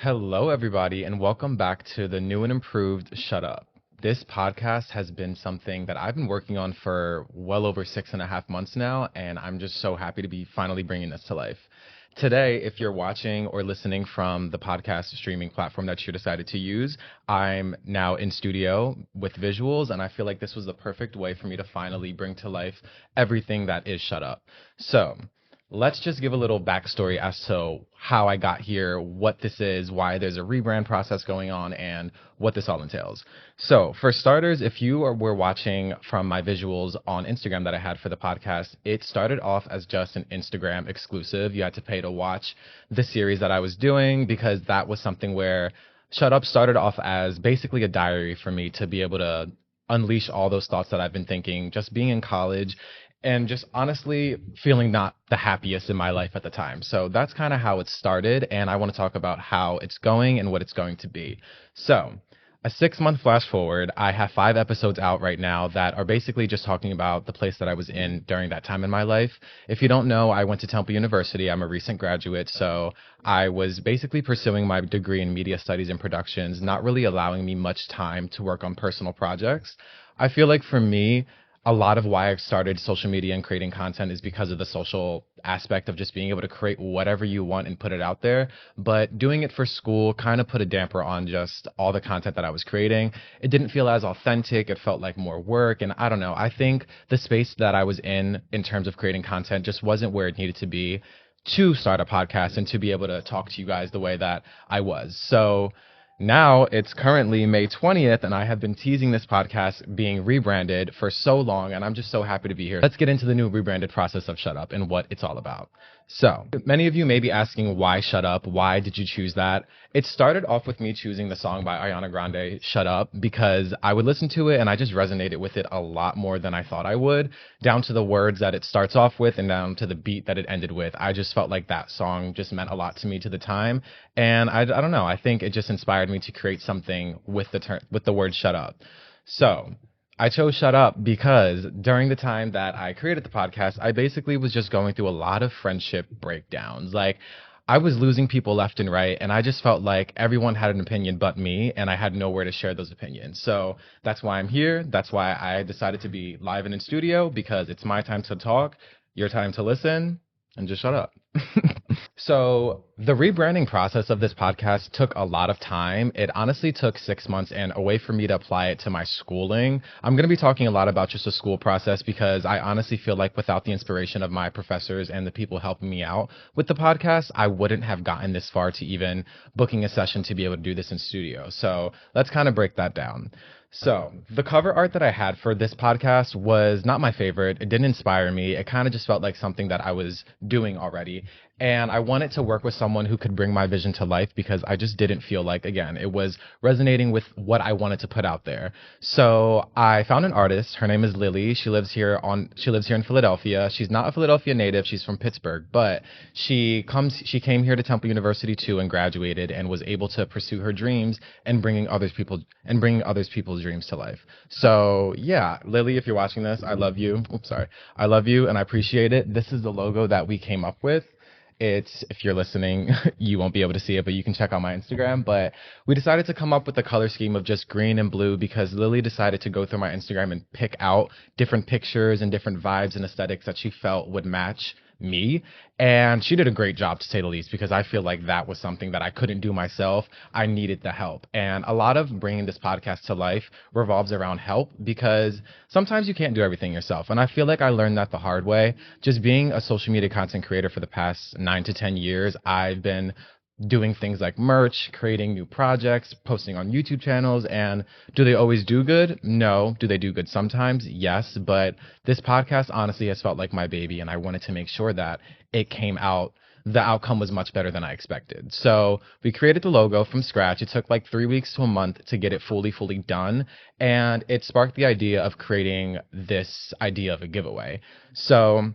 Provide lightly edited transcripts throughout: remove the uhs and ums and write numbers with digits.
Hello, everybody, and welcome back to the new and improved Shut Up. This podcast has been something that I've been working on for well over 6.5 months now, and I'm just so happy to be finally bringing this to life. Today, if you're watching or listening from the podcast streaming platform that you decided to use, I'm now in studio with visuals, and I feel like this was the perfect way for me to finally bring to life everything that is Shut Up. So, let's just give a little backstory as to how I got here, what this is, why there's a rebrand process going on, and what this all entails. So, for starters, if you were watching from my visuals on Instagram that I had for the podcast, it started off as just an Instagram exclusive. You had to pay to watch the series that I was doing because that was something where Shut Up started off as basically a diary for me to be able to unleash all those thoughts that I've been thinking just being in college and just honestly feeling not the happiest in my life at the time. So that's kind of how it started, and I want to talk about how it's going and what it's going to be. So, a 6 month flash forward, I have 5 episodes out right now that are basically just talking about the place that I was in during that time in my life. If you don't know, I went to Temple University. I'm a recent graduate, so I was basically pursuing my degree in media studies and productions, not really allowing me much time to work on personal projects. I feel like for me, a lot of why I started social media and creating content is because of the social aspect of just being able to create whatever you want and put it out there. But doing it for school kind of put a damper on just all the content that I was creating. It didn't feel as authentic. It felt like more work. And I don't know. I think the space that I was in terms of creating content just wasn't where it needed to be to start a podcast and to be able to talk to you guys the way that I was. So now it's currently May 20th, and I have been teasing this podcast being rebranded for so long, and I'm just so happy to be here. Let's get into the new rebranded process of Shut Up and what it's all about. So, many of you may be asking why Shut Up? Why did you choose that? It started off with me choosing the song by Ariana Grande, Shut Up, because I would listen to it and I just resonated with it a lot more than I thought I would, down to the words that it starts off with and down to the beat that it ended with. I just felt like that song just meant a lot to me to the time, and I don't know, I think it just inspired me to create something with the word shut up. So, I chose Shut Up because during the time that I created the podcast, I basically was just going through a lot of friendship breakdowns. Like, I was losing people left and right, and I just felt like everyone had an opinion but me, and I had nowhere to share those opinions. So that's why I'm here. That's why I decided to be live and in studio, because it's my time to talk, your time to listen, and just shut up. So, the rebranding process of this podcast took a lot of time. It honestly took 6 months and a way for me to apply it to my schooling. I'm going to be talking a lot about just the school process because I honestly feel like without the inspiration of my professors and the people helping me out with the podcast, I wouldn't have gotten this far to even booking a session to be able to do this in studio. So, let's kind of break that down. So, the cover art that I had for this podcast was not my favorite. It didn't inspire me. It kind of just felt like something that I was doing already. And I wanted to work with someone who could bring my vision to life because I just didn't feel like, again, it was resonating with what I wanted to put out there. So I found an artist. Her name is Lily. She lives here in Philadelphia. She's not a Philadelphia native. She's from Pittsburgh, but she came here to Temple University too and graduated and was able to pursue her dreams and bringing others people's dreams to life. So yeah, Lily, if you're watching this, I love you. Oops, sorry. I love you and I appreciate it. This is the logo that we came up with. It's, if you're listening, you won't be able to see it, but you can check out my Instagram. But we decided to come up with a color scheme of just green and blue because Lily decided to go through my Instagram and pick out different pictures and different vibes and aesthetics that she felt would match me. And she did a great job, to say the least, because I feel like that was something that I couldn't do myself. I needed the help. And a lot of bringing this podcast to life revolves around help because sometimes you can't do everything yourself. And I feel like I learned that the hard way. Just being a social media content creator for the past 9 to 10 years, I've been doing things like merch, creating new projects, posting on YouTube channels, and do they always do good? No. Do they do good sometimes? Yes, but this podcast honestly has felt like my baby, and I wanted to make sure that it came out. The outcome was much better than I expected. So we created the logo from scratch. It took like 3 weeks to a month to get it fully done, and it sparked the idea of creating this idea of a giveaway. So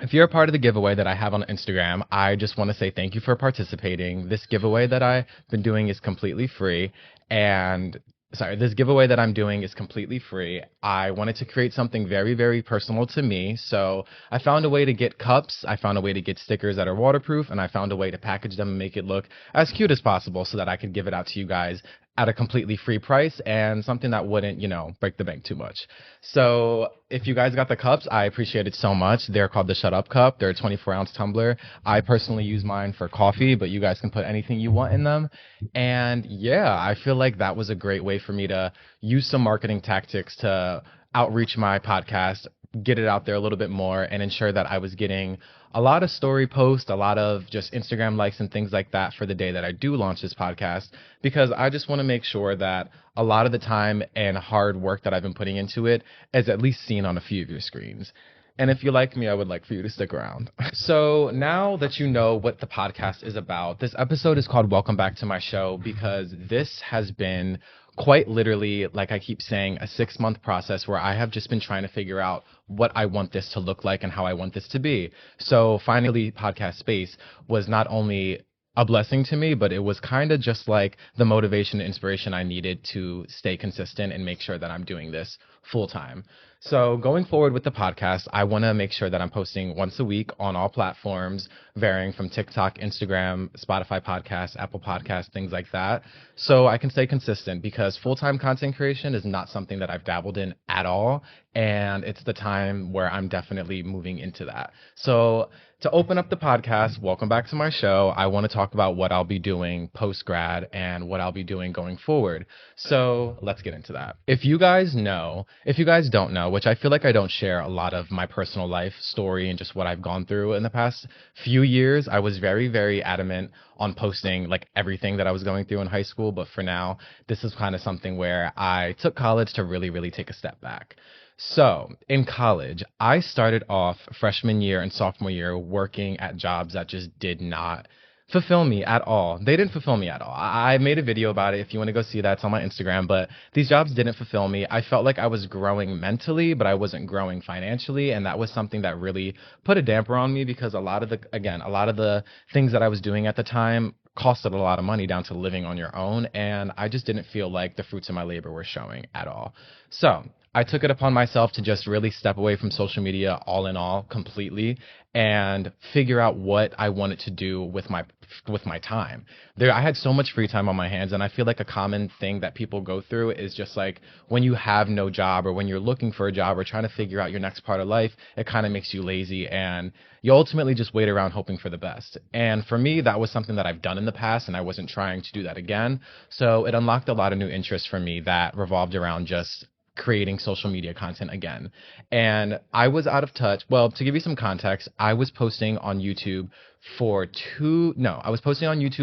if you're a part of the giveaway that I have on Instagram, I just want to say thank you for participating. This giveaway that I've been doing is completely free, and This giveaway that I'm doing is completely free. I wanted to create something very, very personal to me. So I found a way to get cups, I found a way to get stickers that are waterproof, and I found a way to package them and make it look as cute as possible so that I could give it out to you guys at a completely free price and something that wouldn't, break the bank too much. So if you guys got the cups, I appreciate it so much. They're called the Shut Up Cup. They're a 24-ounce tumbler. I personally use mine for coffee, but you guys can put anything you want in them. And yeah, I feel like that was a great way for me to use some marketing tactics to outreach my podcast, get it out there a little bit more, and ensure that I was getting a lot of story posts, a lot of just Instagram likes and things like that for the day that I do launch this podcast, because I just want to make sure that a lot of the time and hard work that I've been putting into it is at least seen on a few of your screens. And if you like me, I would like for you to stick around. So now that you know what the podcast is about, this episode is called Welcome Back to My Show because this has been quite literally, like I keep saying, a 6-month process where I have just been trying to figure out what I want this to look like and how I want this to be. So finally, Podcast Space was not only a blessing to me, but it was kind of just like the motivation and inspiration I needed to stay consistent and make sure that I'm doing this full time. So going forward with the podcast, I want to make sure that I'm posting once a week on all platforms, varying from TikTok, Instagram, Spotify podcasts, Apple podcasts, things like that. So I can stay consistent because full-time content creation is not something that I've dabbled in at all. And it's the time where I'm definitely moving into that. So to open up the podcast, welcome back to my show. I want to talk about what I'll be doing post-grad and what I'll be doing going forward. So let's get into that. If you guys don't know, which I feel like I don't share a lot of my personal life story and just what I've gone through in the past few years, I was very, very adamant on posting like everything that I was going through in high school. But for now, this is kind of something where I took college to really, really take a step back. So in college, I started off freshman year and sophomore year working at jobs that just did not fulfill me at all. They didn't fulfill me at all. I made a video about it. If you want to go see that, it's on my Instagram. But these jobs didn't fulfill me. I felt like I was growing mentally, but I wasn't growing financially. And that was something that really put a damper on me because a lot of the things that I was doing at the time costed a lot of money down to living on your own. And I just didn't feel like the fruits of my labor were showing at all. So I took it upon myself to just really step away from social media all in all completely and figure out what I wanted to do with my time. I had so much free time on my hands, and I feel like a common thing that people go through is just like when you have no job or when you're looking for a job or trying to figure out your next part of life, it kind of makes you lazy and you ultimately just wait around hoping for the best. And for me, that was something that I've done in the past and I wasn't trying to do that again. So it unlocked a lot of new interests for me that revolved around just creating social media content again. And I was out of touch. Well, to give you some context, I was posting on YouTube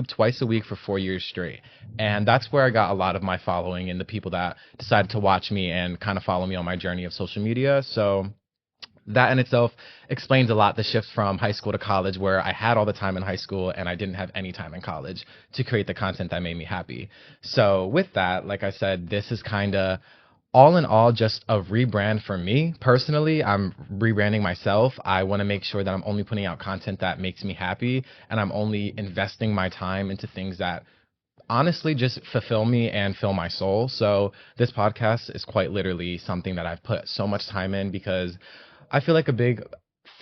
twice a week for 4 years straight. And that's where I got a lot of my following and the people that decided to watch me and kind of follow me on my journey of social media. So that in itself explains a lot, the shift from high school to college, where I had all the time in high school and I didn't have any time in college to create the content that made me happy. So with that, like I said, this is kind of all in all just a rebrand for me personally. I'm rebranding myself. I want to make sure that I'm only putting out content that makes me happy, and I'm only investing my time into things that honestly just fulfill me and fill my soul. So this podcast is quite literally something that I've put so much time in because I feel like a big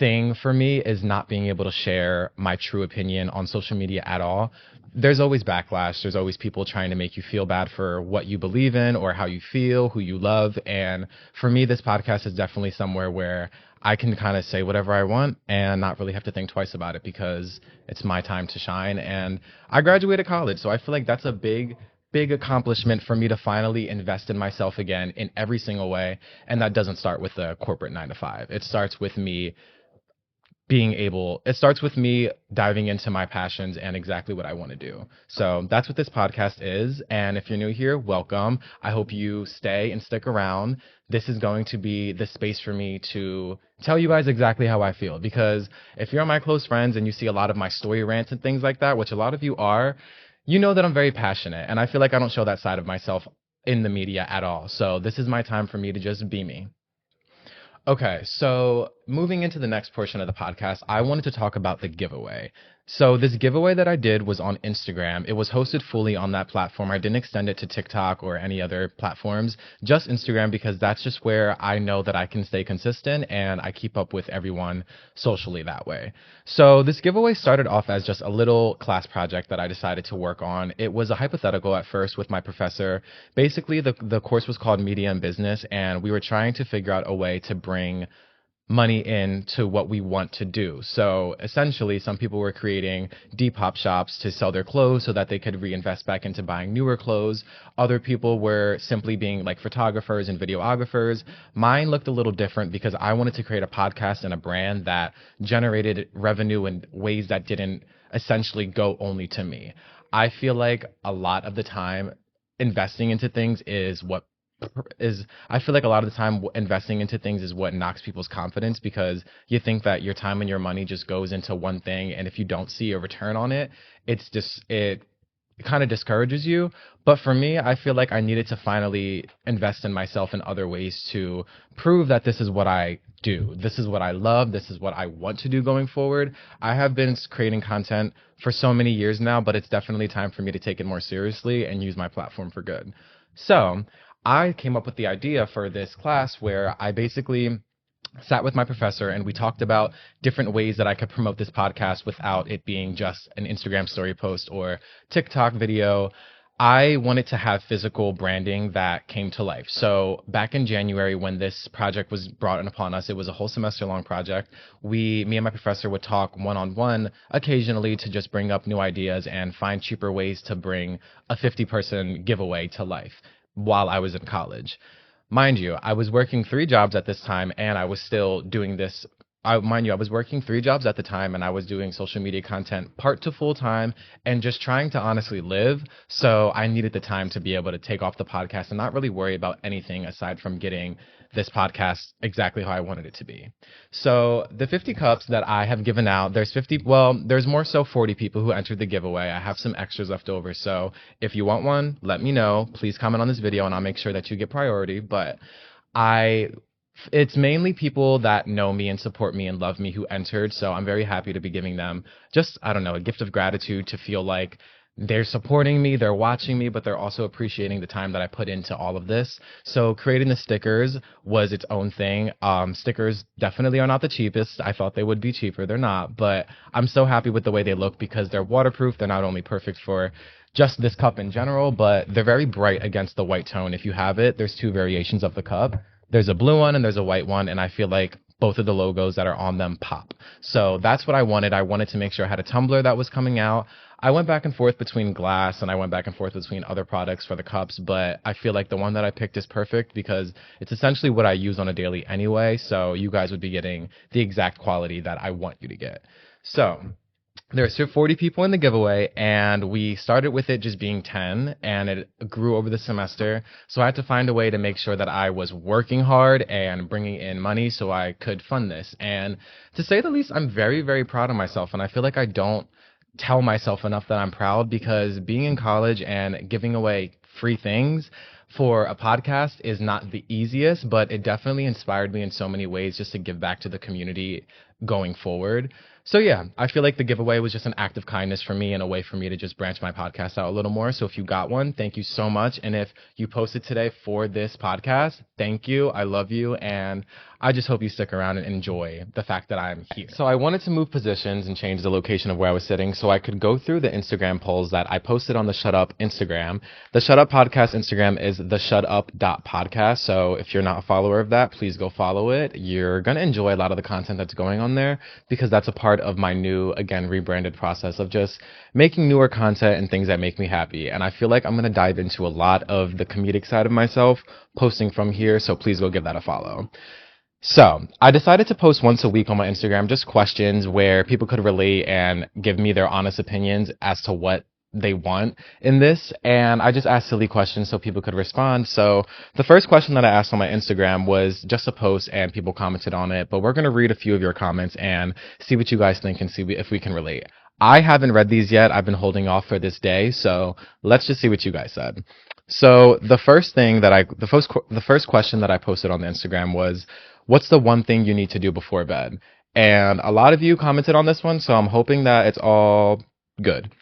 thing for me is not being able to share my true opinion on social media at all. There's always backlash. There's always people trying to make you feel bad for what you believe in or how you feel, who you love. And for me, this podcast is definitely somewhere where I can kind of say whatever I want and not really have to think twice about it because it's my time to shine. And I graduated college, so I feel like that's a big accomplishment for me to finally invest in myself again in every single way. And that doesn't start with the corporate 9 to 5. It starts with me diving into my passions and exactly what I want to do. So that's what this podcast is. And if you're new here, welcome. I hope you stay and stick around. This is going to be the space for me to tell you guys exactly how I feel. Because if you're my close friends and you see a lot of my story rants and things like that, which a lot of you are, you know that I'm very passionate. And I feel like I don't show that side of myself in the media at all. So this is my time for me to just be me. Okay, so moving into the next portion of the podcast, I wanted to talk about the giveaway. So this giveaway that I did was on Instagram. It was hosted fully on that platform. I didn't extend it to TikTok or any other platforms, just Instagram because that's just where I know that I can stay consistent and I keep up with everyone socially that way. So this giveaway started off as just a little class project that I decided to work on. It was a hypothetical at first with my professor. Basically, the course was called Media and Business, and we were trying to figure out a way to bring money into what we want to do. So essentially, some people were creating Depop shops to sell their clothes so that they could reinvest back into buying newer clothes. Other people were simply being like photographers and videographers. Mine looked a little different because I wanted to create a podcast and a brand that generated revenue in ways that didn't essentially go only to me. I feel like a lot of the time investing into things is I feel like a lot of the time investing into things is what knocks people's confidence because you think that your time and your money just goes into one thing, and if you don't see a return on it, it kind of discourages you. But for me, I feel like I needed to finally invest in myself in other ways to prove that this is what I do. This is what I love. This is what I want to do going forward. I have been creating content for so many years now, but it's definitely time for me to take it more seriously and use my platform for good. So I came up with the idea for this class where I basically sat with my professor and we talked about different ways that I could promote this podcast without it being just an Instagram story post or TikTok video. I wanted to have physical branding that came to life. So back in January, when this project was brought in upon us, it was a whole semester long project. Me and my professor would talk one-on-one occasionally to just bring up new ideas and find cheaper ways to bring a 50-person giveaway to life while I was in college. Mind you, I was working 3 jobs at this time and I was still doing this. Mind you, I was working 3 jobs at the time and I was doing social media content part to full time and just trying to honestly live. So I needed the time to be able to take off the podcast and not really worry about anything aside from getting this podcast exactly how I wanted it to be. So the 50 cups that I have given out, there's more so 40 people who entered the giveaway. I have some extras left over. So if you want one, let me know. Please comment on this video and I'll make sure that you get priority. But it's mainly people that know me and support me and love me who entered. So I'm very happy to be giving them just, I don't know, a gift of gratitude to feel like they're supporting me, they're watching me, but they're also appreciating the time that I put into all of this. So creating the stickers was its own thing. Stickers definitely are not the cheapest. I thought they would be cheaper. They're not, but I'm so happy with the way they look because they're waterproof. They're not only perfect for just this cup in general, but they're very bright against the white tone. If you have it, there's 2 variations of the cup. There's a blue one and there's a white one, and I feel like both of the logos that are on them pop. So that's what I wanted. I wanted to make sure I had a tumbler that was coming out. I went back and forth between glass and I went back and forth between other products for the cups, but I feel like the one that I picked is perfect because it's essentially what I use on a daily anyway, so you guys would be getting the exact quality that I want you to get. So there's 40 people in the giveaway, and we started with it just being 10, and it grew over the semester. So I had to find a way to make sure that I was working hard and bringing in money so I could fund this. And to say the least, I'm very, very proud of myself, and I feel like I don't tell myself enough that I'm proud because being in college and giving away free things for a podcast is not the easiest, but it definitely inspired me in so many ways just to give back to the community going forward. So yeah, I feel like the giveaway was just an act of kindness for me and a way for me to just branch my podcast out a little more. So if you got one, thank you so much. And if you posted today for this podcast, thank you. I love you. And I just hope you stick around and enjoy the fact that I'm here. So I wanted to move positions and change the location of where I was sitting so I could go through the Instagram polls that I posted on the Shut Up Instagram. The Shut Up Podcast Instagram is the shutup.podcast. So if you're not a follower of that, please go follow it. You're going to enjoy a lot of the content that's going on there because that's a part of my new, again, rebranded process of just making newer content and things that make me happy. And I feel like I'm going to dive into a lot of the comedic side of myself posting from here. So please go give that a follow. So I decided to post once a week on my Instagram, just questions where people could relate and give me their honest opinions as to what they want in this. And I just asked silly questions so people could respond. So the first question that I asked on my Instagram was just a post and people commented on it, but we're going to read a few of your comments and see what you guys think and see if we can relate. I haven't read these yet. I've been holding off for this day. So let's just see what you guys said. So the first question that I posted on the Instagram was, what's the one thing you need to do before bed? And a lot of you commented on this one, so I'm hoping that it's all good.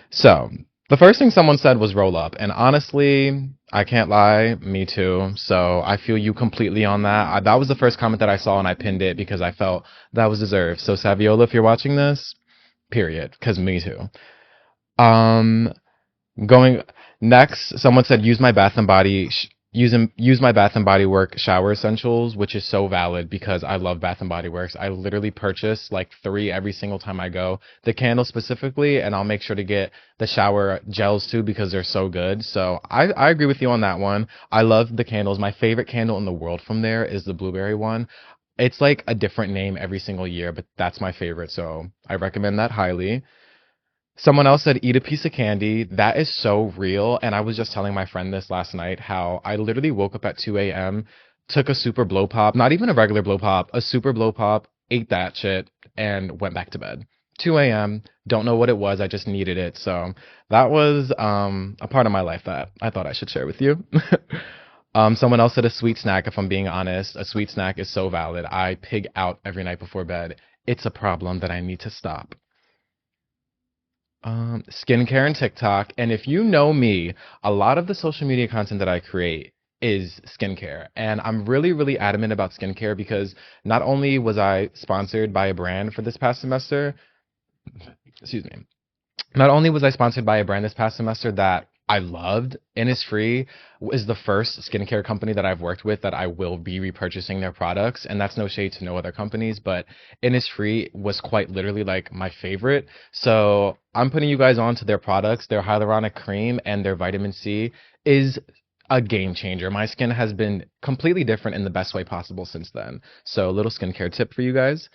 So, the first thing someone said was roll up. And honestly, I can't lie, me too. So, I feel you completely on that. That was the first comment that I saw and I pinned it because I felt that was deserved. So, Saviola, if you're watching this, period, because me too. Um, Going next, someone said use my Bath and Body use my Bath and Body Work shower essentials, which is so valid because I love Bath and Body Works. I literally purchase like 3 every single time I go. The candles specifically, and I'll make sure to get the shower gels too because they're so good. So I agree with you on that one. I love the candles. My favorite candle in the world from there is the blueberry one. It's like a different name every single year, but that's my favorite. So I recommend that highly. Someone else said, eat a piece of candy. That is so real. And I was just telling my friend this last night how I literally woke up at 2 a.m., took a super blow pop, not even a regular blow pop, a super blow pop, ate that shit, and went back to bed. 2 a.m., don't know what it was. I just needed it. So that was a part of my life that I thought I should share with you. Someone else said a sweet snack, if I'm being honest. A sweet snack is so valid. I pig out every night before bed. It's a problem that I need to stop. Skincare and TikTok. And if you know me, a lot of the social media content that I create is skincare. And I'm really, really adamant about skincare because not only was I sponsored by a brand for this past semester, excuse me, not only was I sponsored by a brand this past semester that I loved, Innisfree is the first skincare company that I've worked with that I will be repurchasing their products. And that's no shade to no other companies, but Innisfree was quite literally like my favorite. So I'm putting you guys on to their products. Their hyaluronic cream and their vitamin C is a game changer. My skin has been completely different in the best way possible since then. So a little skincare tip for you guys.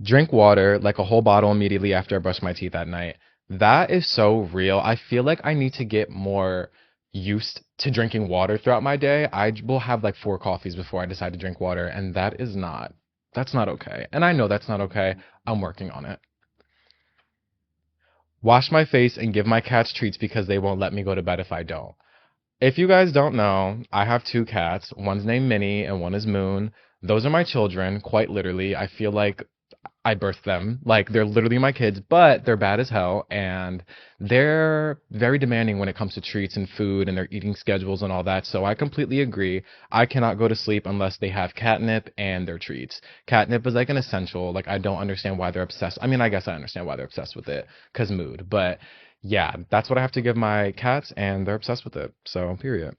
Drink water, like a whole bottle immediately after I brush my teeth at night. That is so real. I feel like I need to get more used to drinking water throughout my day. I will have like 4 coffees before I decide to drink water, and that's not okay. And I know that's not okay. I'm working on it. Wash my face and give my cats treats because they won't let me go to bed if I don't. If you guys don't know, I have 2 cats. One's named Minnie and one is Moon. Those are my children, quite literally. I feel like I birthed them. Like they're literally my kids, but they're bad as hell and they're very demanding when it comes to treats and food and their eating schedules and all that. So I completely agree. I cannot go to sleep unless they have catnip and their treats. Catnip is like an essential. Like I don't understand why they're obsessed. I mean, I guess I understand why they're obsessed with it cuz mood, but yeah, that's what I have to give my cats and they're obsessed with it. So, period.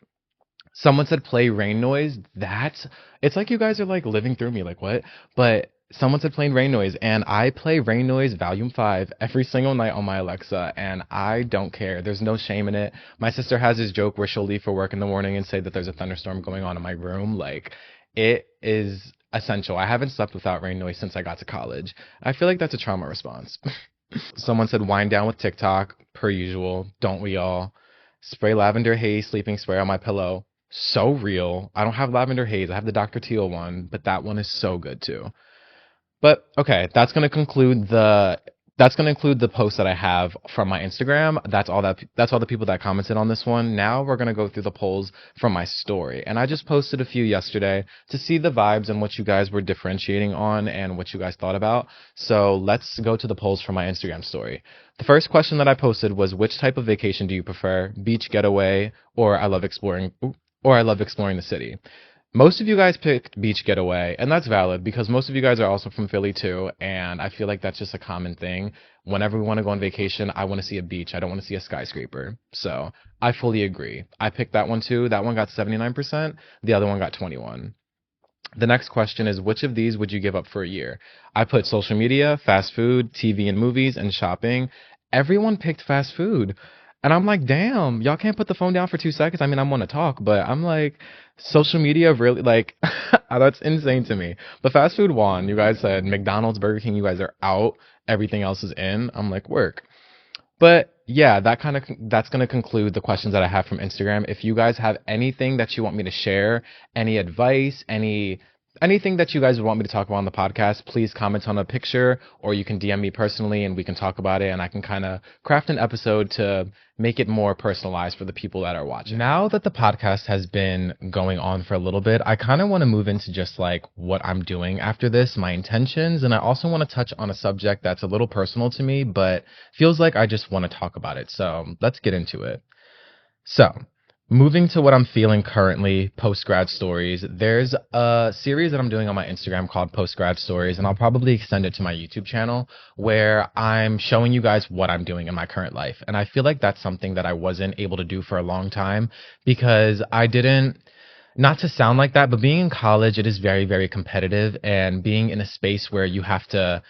Someone said play rain noise. That's it's like you guys are like living through me. Like what? But someone said playing rain noise, and I play rain noise volume 5 every single night on my Alexa, and I don't care. There's no shame in it. My sister has this joke where she'll leave for work in the morning and say that there's a thunderstorm going on in my room. Like it is essential. I haven't slept without rain noise since I got to college. I feel like that's a trauma response. Someone said wind down with TikTok, per usual. Don't we all? Spray lavender haze sleeping spray on my pillow. So real. I don't have lavender haze. I have the Dr. Teal one, but that one is so good too. But okay, that's gonna include the post that I have from my Instagram. That's all the people that commented on this one. Now we're gonna go through the polls from my story. And I just posted a few yesterday to see the vibes and what you guys were differentiating on and what you guys thought about. So let's go to the polls from my Instagram story. The first question that I posted was which type of vacation do you prefer? Beach getaway or I love exploring the city. Most of you guys picked beach getaway, and that's valid because most of you guys are also from Philly too, and I feel like that's just a common thing. Whenever we want to go on vacation, I want to see a beach. I don't want to see a skyscraper. So I fully agree. I picked that one too. That one got 79%. The other one got 21. The next question is which of these would you give up for a year? I put social media, fast food, TV and movies, and shopping. Everyone picked fast food. And I'm like, damn, y'all can't put the phone down for 2 seconds. I mean, I want to talk, but I'm like, social media really, like, that's insane to me. But fast food won. You guys said McDonald's, Burger King, you guys are out. Everything else is in. I'm like, work. But yeah, that's gonna conclude the questions that I have from Instagram. If you guys have anything that you want me to share, any advice, any anything that you guys would want me to talk about on the podcast, please comment on a picture, or you can DM me personally and we can talk about it, and I can kind of craft an episode to make it more personalized for the people that are watching. Now that the podcast has been going on for a little bit, I kind of want to move into just like what I'm doing after this, my intentions, and I also want to touch on a subject that's a little personal to me, but feels like I just want to talk about it. So let's get into it. So, moving to what I'm feeling currently, post grad stories, there's a series that I'm doing on my Instagram called Post Grad Stories, and I'll probably extend it to my YouTube channel where I'm showing you guys what I'm doing in my current life. And I feel like that's something that I wasn't able to do for a long time because I didn't. Not to sound like that, but being in college, it is very, very competitive, and being in a space where you have to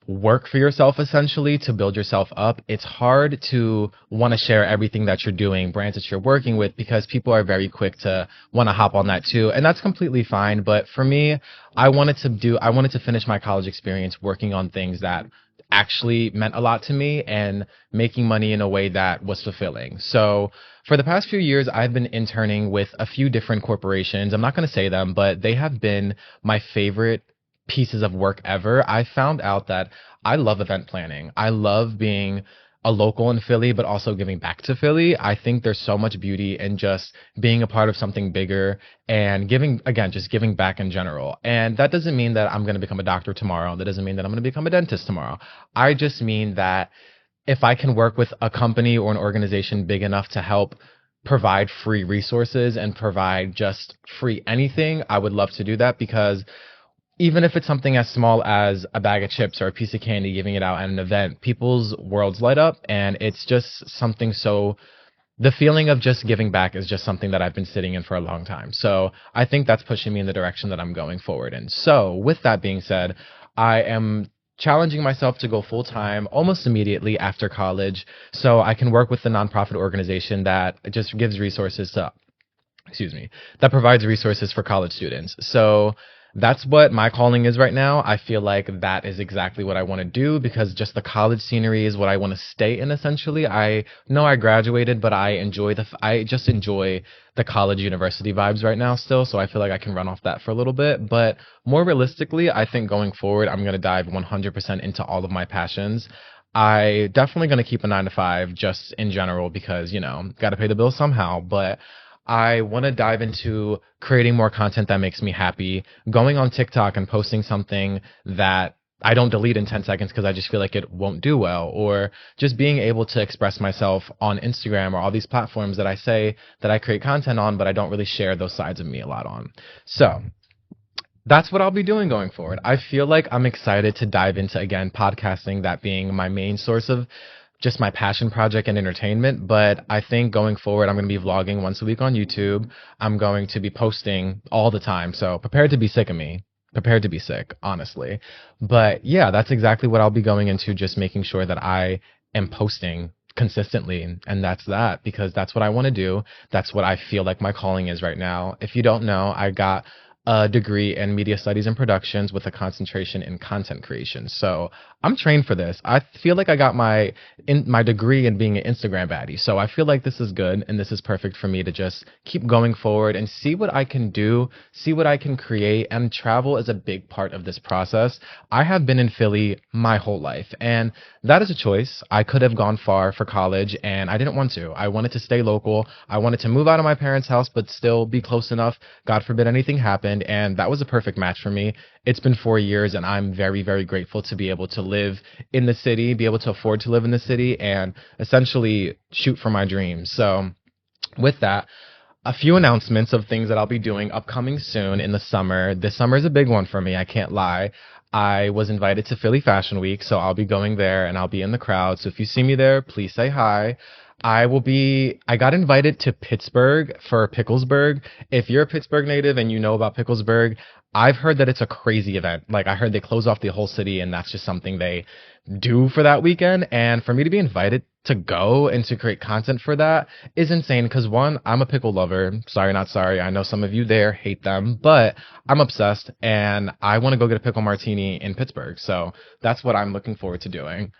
work for yourself essentially to build yourself up, it's hard to want to share everything that you're doing, brands that you're working with, because people are very quick to want to hop on that too. And that's completely fine. But for me, I wanted to finish my college experience working on things that actually meant a lot to me and making money in a way that was fulfilling. So for the past few years, I've been interning with a few different corporations. I'm not going to say them, but they have been my favorite pieces of work ever. I found out that I love event planning. I love being a local in Philly, but also giving back to Philly. I think there's so much beauty in just being a part of something bigger and giving, again, just giving back in general. And that doesn't mean that I'm going to become a doctor tomorrow. That doesn't mean that I'm going to become a dentist tomorrow. I just mean that if I can work with a company or an organization big enough to help provide free resources and provide just free anything, I would love to do that, because even if it's something as small as a bag of chips or a piece of candy, giving it out at an event, people's worlds light up. And it's just something so, the feeling of just giving back is just something that I've been sitting in for a long time. So I think that's pushing me in the direction that I'm going forward in. So with that being said, I am challenging myself to go full time almost immediately after college so I can work with the nonprofit organization that just gives resources to, that provides resources for college students. So that's what my calling is right now. I feel like that is exactly what I want to do, because just the college scenery is what I want to stay in essentially. I know I graduated, but I just enjoy the college university vibes right now still, so I feel like I can run off that for a little bit. But more realistically, I think going forward, I'm going to dive 100% into all of my passions. I definitely going to keep a 9 to 5 just in general because, got to pay the bills somehow, but I want to dive into creating more content that makes me happy, going on TikTok and posting something that I don't delete in 10 seconds because I just feel like it won't do well, or just being able to express myself on Instagram or all these platforms that I say that I create content on, but I don't really share those sides of me a lot on. So that's what I'll be doing going forward. I feel like I'm excited to dive into, again, podcasting, that being my main source of just my passion project and entertainment. But I think going forward, I'm going to be vlogging once a week on YouTube. I'm going to be posting all the time. So prepared to be sick of me. Prepared to be sick, honestly. But yeah, that's exactly what I'll be going into, just making sure that I am posting consistently. And that's that, because that's what I want to do. That's what I feel like my calling is right now. If you don't know, I got a degree in media studies and productions with a concentration in content creation. So I'm trained for this. I feel like I got my degree in being an Instagram baddie. So I feel like this is good and this is perfect for me to just keep going forward and see what I can do, see what I can create. And travel is a big part of this process. I have been in Philly my whole life, and that is a choice. I could have gone far for college and I didn't want to. I wanted to stay local. I wanted to move out of my parents' house but still be close enough, God forbid anything happened, and that was a perfect match for me. It's been 4 years and I'm very, very grateful to be able to live in the city, be able to afford to live in the city, and essentially shoot for my dreams. So with that, a few announcements of things that I'll be doing upcoming soon in the summer. This summer is a big one for me, I can't lie. I was invited to Philly Fashion Week, so I'll be going there and I'll be in the crowd. So if you see me there, please say hi. I got invited to Pittsburgh for Picklesburg. If you're a Pittsburgh native and you know about Picklesburg, I've heard that it's a crazy event. Like, I heard they close off the whole city and that's just something they do for that weekend. And for me to be invited to go and to create content for that is insane. Because one, I'm a pickle lover. Sorry, not sorry. I know some of you there hate them, but I'm obsessed and I want to go get a pickle martini in Pittsburgh. So that's what I'm looking forward to doing.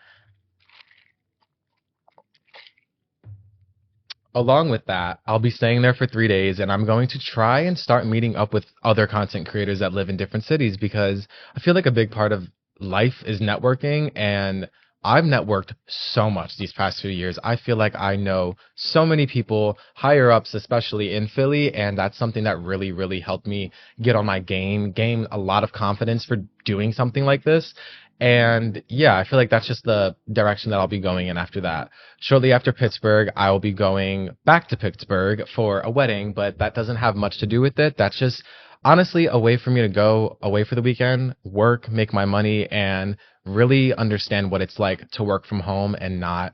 Along with that, I'll be staying there for 3 days and I'm going to try and start meeting up with other content creators that live in different cities because I feel like a big part of life is networking, and I've networked so much these past few years. I feel like I know so many people, higher ups, especially in Philly, and that's something that really, really helped me get on my game, gain a lot of confidence for doing something like this. And yeah, I feel like that's just the direction that I'll be going in after that. Shortly after Pittsburgh, I will be going back to Pittsburgh for a wedding, but that doesn't have much to do with it. That's just honestly a way for me to go away for the weekend, work, make my money, and really understand what it's like to work from home and not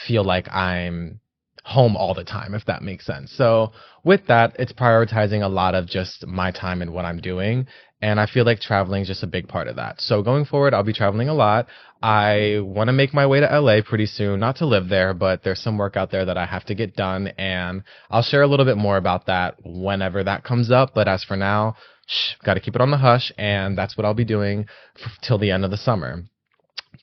feel like I'm home all the time, if that makes sense. So with that, it's prioritizing a lot of just my time and what I'm doing. And I feel like traveling is just a big part of that. So going forward, I'll be traveling a lot. I want to make my way to LA pretty soon, not to live there, but there's some work out there that I have to get done. And I'll share a little bit more about that whenever that comes up. But as for now, got to keep it on the hush. And that's what I'll be doing till the end of the summer.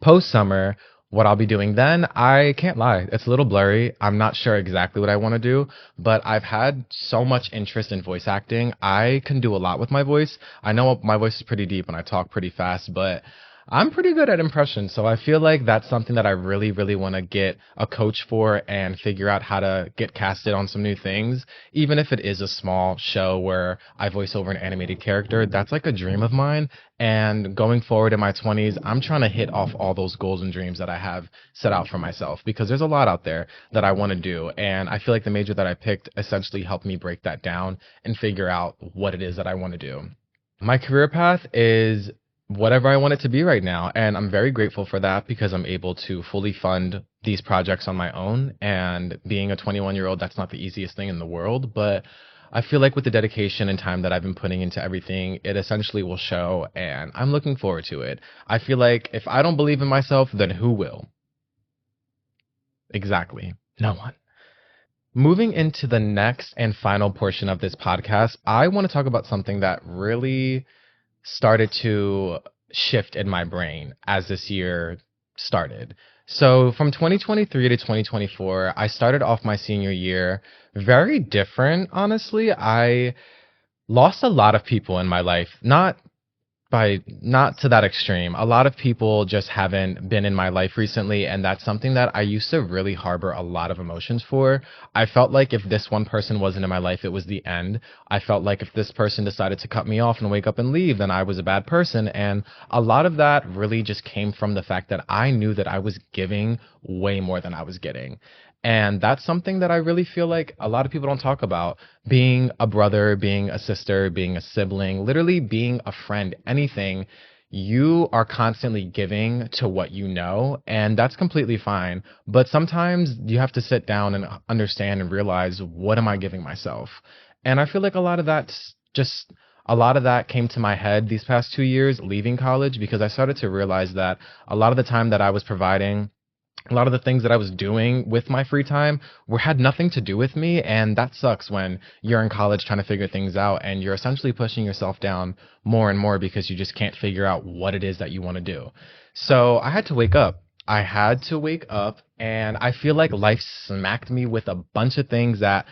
Post summer, what I'll be doing then, I can't lie. It's a little blurry. I'm not sure exactly what I want to do, but I've had so much interest in voice acting. I can do a lot with my voice. I know my voice is pretty deep and I talk pretty fast, but I'm pretty good at impressions. So I feel like that's something that I really, really want to get a coach for and figure out how to get casted on some new things. Even if it is a small show where I voice over an animated character, that's like a dream of mine. And going forward in my 20s, I'm trying to hit off all those goals and dreams that I have set out for myself because there's a lot out there that I want to do. And I feel like the major that I picked essentially helped me break that down and figure out what it is that I want to do. My career path is whatever I want it to be right now. And I'm very grateful for that because I'm able to fully fund these projects on my own. And being a 21-year-old, that's not the easiest thing in the world. But I feel like with the dedication and time that I've been putting into everything, it essentially will show. And I'm looking forward to it. I feel like if I don't believe in myself, then who will? Exactly. No one. Moving into the next and final portion of this podcast, I want to talk about something that really started to shift in my brain as this year started. So from 2023 to 2024, I started off my senior year very different, honestly. I lost a lot of people in my life, not to that extreme. A lot of people just haven't been in my life recently, and that's something that I used to really harbor a lot of emotions for. I felt like if this one person wasn't in my life, it was the end. I felt like if this person decided to cut me off and wake up and leave, then I was a bad person. And a lot of that really just came from the fact that I knew that I was giving way more than I was getting. And that's something that I really feel like a lot of people don't talk about. Being a brother, being a sister, being a sibling, literally being a friend, anything, you are constantly giving to what you know, and that's completely fine. But sometimes you have to sit down and understand and realize, what am I giving myself? And I feel like a lot of that came to my head these past 2 years leaving college because I started to realize that a lot of the time that I was providing, a lot of the things that I was doing with my free time had nothing to do with me. And that sucks when you're in college trying to figure things out and you're essentially pushing yourself down more and more because you just can't figure out what it is that you want to do. So I had to wake up. I had to wake up, and I feel like life smacked me with a bunch of things that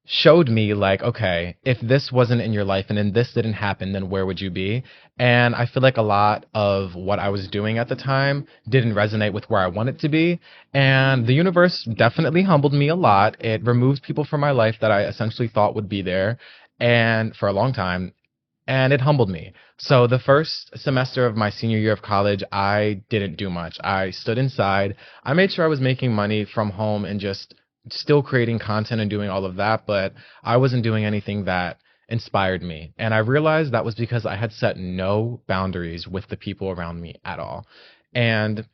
showed me like, okay, if this wasn't in your life and then this didn't happen, then where would you be? And I feel like a lot of what I was doing at the time didn't resonate with where I wanted to be. And the universe definitely humbled me a lot. It removed people from my life that I essentially thought would be there and for a long time. And it humbled me. So the first semester of my senior year of college, I didn't do much. I stood inside. I made sure I was making money from home and just still creating content and doing all of that, but I wasn't doing anything that inspired me. And I realized that was because I had set no boundaries with the people around me at all. And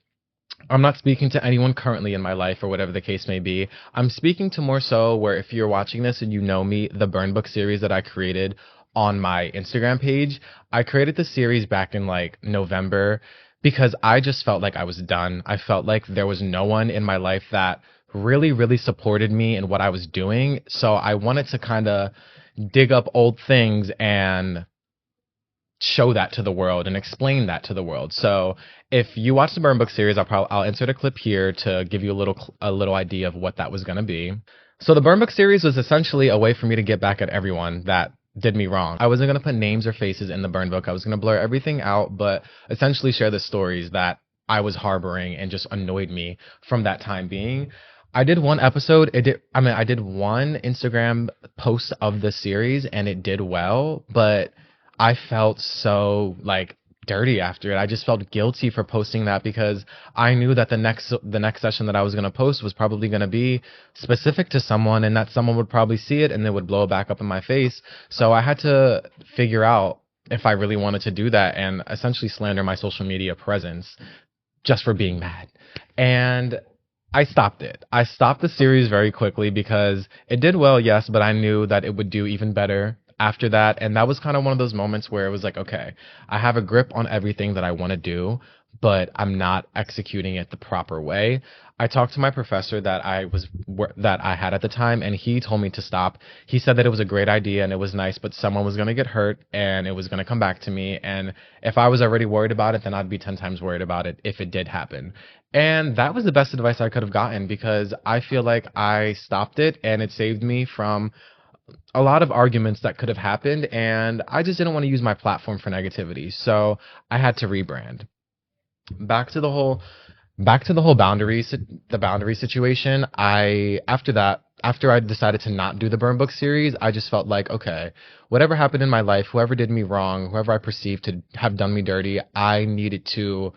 I'm not speaking to anyone currently in my life or whatever the case may be. I'm speaking to more so where if you're watching this and you know me, the Burn Book series that I created on my Instagram page, I created the series back in like November because I just felt like I was done. I felt like there was no one in my life that really, really supported me in what I was doing. So I wanted to kind of dig up old things and show that to the world and explain that to the world. So if you watch the Burn Book series, I'll insert a clip here to give you a little idea of what that was going to be. So the Burn Book series was essentially a way for me to get back at everyone that did me wrong. I wasn't going to put names or faces in the Burn Book. I was going to blur everything out, but essentially share the stories that I was harboring and just annoyed me from that time being. I did one episode. I did one Instagram post of the series and it did well, but I felt so like dirty after it. I just felt guilty for posting that because I knew that the next session that I was going to post was probably going to be specific to someone, and that someone would probably see it and it would blow back up in my face. So I had to figure out if I really wanted to do that and essentially slander my social media presence just for being mad. And I stopped it. I stopped the series very quickly because it did well, yes, but I knew that it would do even better after that. And that was kind of one of those moments where it was like, okay, I have a grip on everything that I want to do, but I'm not executing it the proper way. I talked to my professor that I had at the time, and he told me to stop. He said that it was a great idea and it was nice, but someone was going to get hurt and it was going to come back to me. And if I was already worried about it, then I'd be 10 times worried about it if it did happen. And that was the best advice I could have gotten because I feel like I stopped it and it saved me from a lot of arguments that could have happened. And I just didn't want to use my platform for negativity. So I had to rebrand. Back to the whole the boundary situation. After I decided to not do the Burn Book series, I just felt like, okay, whatever happened in my life, whoever did me wrong, whoever I perceived to have done me dirty, I needed to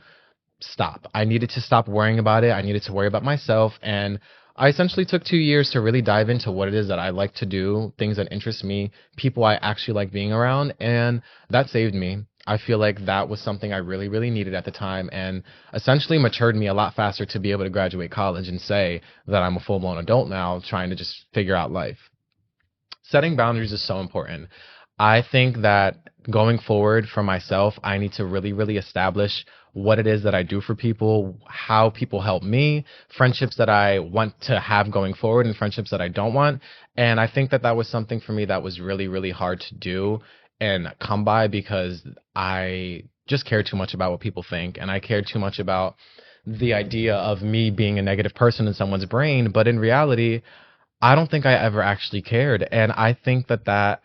stop. I needed to stop worrying about it. I needed to worry about myself. And I essentially took 2 years to really dive into what it is that I like to do, things that interest me, people I actually like being around, and that saved me. I feel like that was something I really, really needed at the time and essentially matured me a lot faster to be able to graduate college and say that I'm a full-blown adult now trying to just figure out life. Setting boundaries is so important. I think that going forward for myself, I need to really, really establish what it is that I do for people, how people help me, friendships that I want to have going forward, and friendships that I don't want. And I think that that was something for me that was really, really hard to do and come by because I just cared too much about what people think, and I cared too much about the idea of me being a negative person in someone's brain. But in reality, I don't think I ever actually cared. And I think that that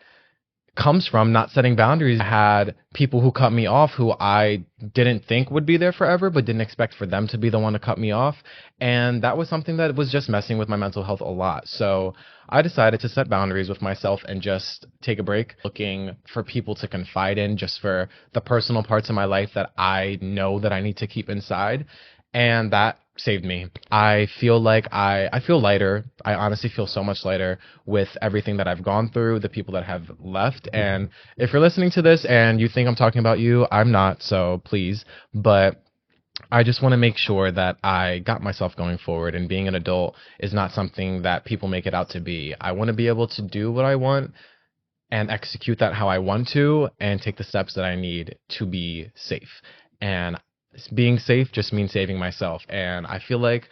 comes from not setting boundaries. I had people who cut me off who I didn't think would be there forever, but didn't expect for them to be the one to cut me off. And that was something that was just messing with my mental health a lot. So I decided to set boundaries with myself and just take a break, looking for people to confide in, just for the personal parts of my life that I know that I need to keep inside. And that saved me. I feel like I feel lighter. I honestly feel so much lighter with everything that I've gone through, the people that have left. And if you're listening to this and you think I'm talking about you, I'm not, so please. But I just want to make sure that I got myself going forward, and being an adult is not something that people make it out to be. I want to be able to do what I want and execute that how I want to and take the steps that I need to be safe. And being safe just means saving myself. And I feel like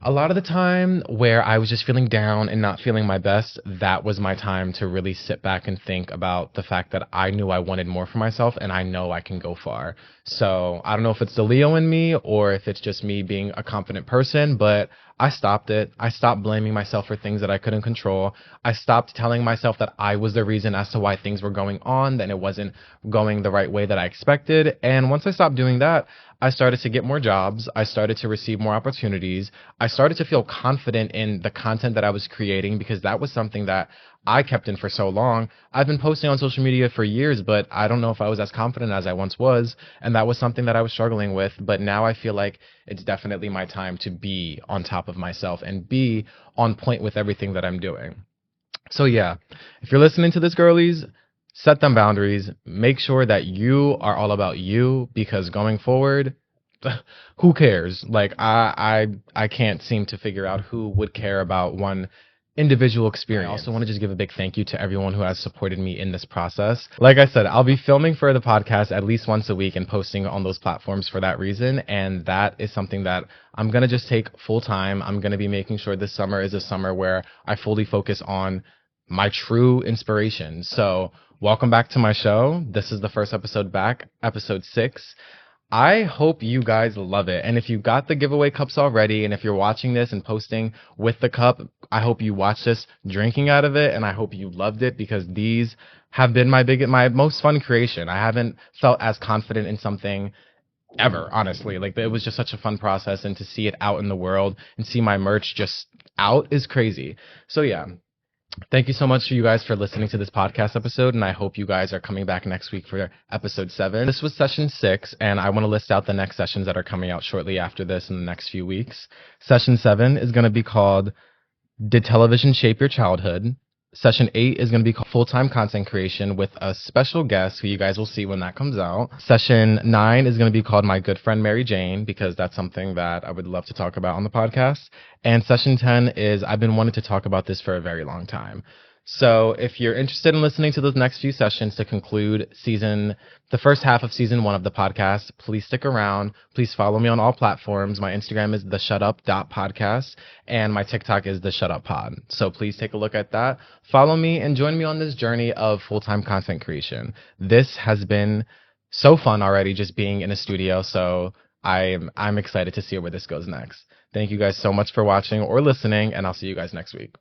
a lot of the time where I was just feeling down and not feeling my best, that was my time to really sit back and think about the fact that I knew I wanted more for myself and I know I can go far. So I don't know if it's the Leo in me or if it's just me being a confident person, but I stopped it. I stopped blaming myself for things that I couldn't control. I stopped telling myself that I was the reason as to why things were going on, that it wasn't going the right way that I expected. And once I stopped doing that, I started to get more jobs. I started to receive more opportunities. I started to feel confident in the content that I was creating because that was something that I kept in for so long. I've been posting on social media for years, but I don't know if I was as confident as I once was. And that was something that I was struggling with. But now I feel like it's definitely my time to be on top of myself and be on point with everything that I'm doing. So yeah, if you're listening to this, girlies, set them boundaries. Make sure that you are all about you, because going forward, who cares? Like I can't seem to figure out who would care about one individual experience. I also want to just give a big thank you to everyone who has supported me in this process. Like I said, I'll be filming for the podcast at least once a week and posting on those platforms for that reason. And that is something that I'm going to just take full time. I'm going to be making sure this summer is a summer where I fully focus on my true inspiration. So welcome back to my show. This is the first episode back, episode 6. I hope you guys love it. And if you got the giveaway cups already, and if you're watching this and posting with the cup, I hope you watch this drinking out of it, and I hope you loved it because these have been my most fun creation. I haven't felt as confident in something ever, honestly. Like it was just such a fun process, and to see it out in the world and see my merch just out is crazy. So yeah, thank you so much for you guys for listening to this podcast episode, and I hope you guys are coming back next week for episode 7. This was session 6, and I want to list out the next sessions that are coming out shortly after this in the next few weeks. Session 7 is going to be called Did Television Shape Your Childhood? Session 8 is going to be called Full-Time Content Creation with a special guest who you guys will see when that comes out. Session 9 is going to be called My Good Friend Mary Jane, because that's something that I would love to talk about on the podcast. And session 10 is I've been wanting to talk about this for a very long time. So if you're interested in listening to those next few sessions to conclude the first half of season 1 of the podcast, please stick around. Please follow me on all platforms. My Instagram is theshutup.podcast and my TikTok is theshutuppod. So please take a look at that. Follow me and join me on this journey of full-time content creation. This has been so fun already just being in a studio. So I'm excited to see where this goes next. Thank you guys so much for watching or listening, and I'll see you guys next week.